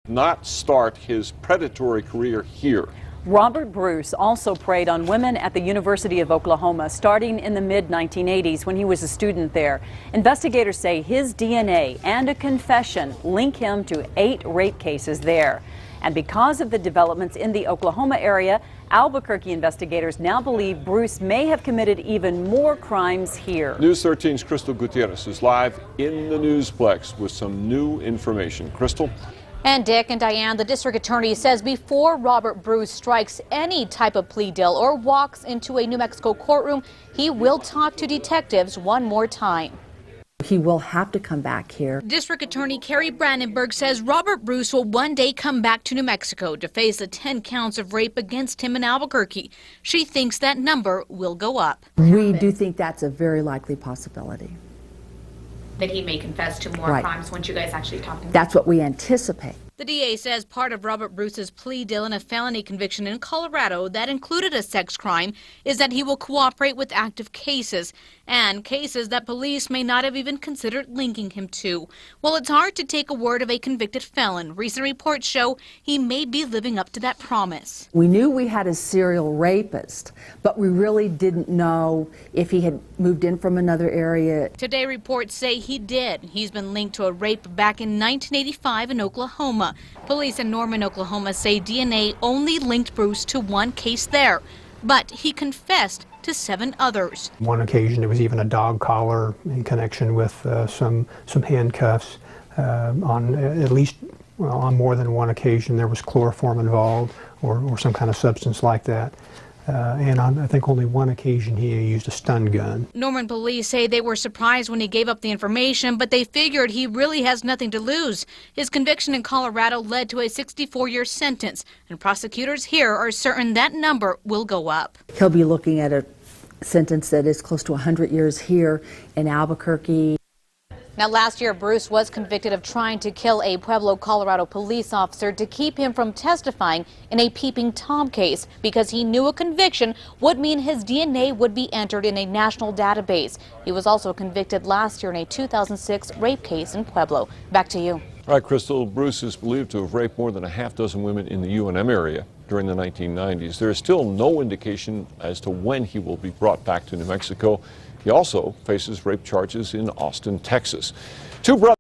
not start his predatory career here. Robert Bruce also preyed on women at the University of Oklahoma starting in the mid-1980s when he was a student there. Investigators say his DNA and a confession link him to 8 rape cases there. And because of the developments in the Oklahoma area, Albuquerque investigators now believe Bruce may have committed even more crimes here. News 13's Crystal Gutierrez is live in the Newsplex with some new information. Crystal? And Dick and Diane, the district attorney says before Robert Bruce strikes any type of plea deal or walks into a New Mexico courtroom, he will talk to detectives one more time. He will have to come back here. District Attorney Carrie Brandenburg says Robert Bruce will one day come back to New Mexico to face the 10 counts of rape against him in Albuquerque. She thinks that number will go up. We do think that's a very likely possibility. That he may confess to more crimes once you guys actually talk to him? That's what we anticipate. The DA says part of Robert Bruce's plea deal in a felony conviction in Colorado that included a sex crime is that he will cooperate with active cases and cases that police may not have even considered linking him to. Well, it's hard to take a word of a convicted felon. Recent reports show he may be living up to that promise. We knew we had a serial rapist, but we really didn't know if he had moved in from another area. Today, reports say he did. He's been linked to a rape back in 1985 in Oklahoma. Police in Norman, Oklahoma say DNA only linked Bruce to one case there, but he confessed to 7 others. One occasion there was even a dog collar in connection with some handcuffs. On at least, well, on more than one occasion there was chloroform involved or some kind of substance like that. And on, I think, only one occasion he used a stun gun. Norman police say they were surprised when he gave up the information, but they figured he really has nothing to lose. His conviction in Colorado led to a 64-year sentence, and prosecutors here are certain that number will go up. He'll be looking at a sentence that is close to 100 years here in Albuquerque. Now, last year, Bruce was convicted of trying to kill a Pueblo, Colorado police officer to keep him from testifying in a Peeping Tom case because he knew a conviction would mean his DNA would be entered in a national database. He was also convicted last year in a 2006 rape case in Pueblo. Back to you. All right, Crystal, Bruce is believed to have raped more than a half-dozen women in the UNM area during the 1990s. There is still no indication as to when he will be brought back to New Mexico. He also faces rape charges in Austin, Texas. 2 brothers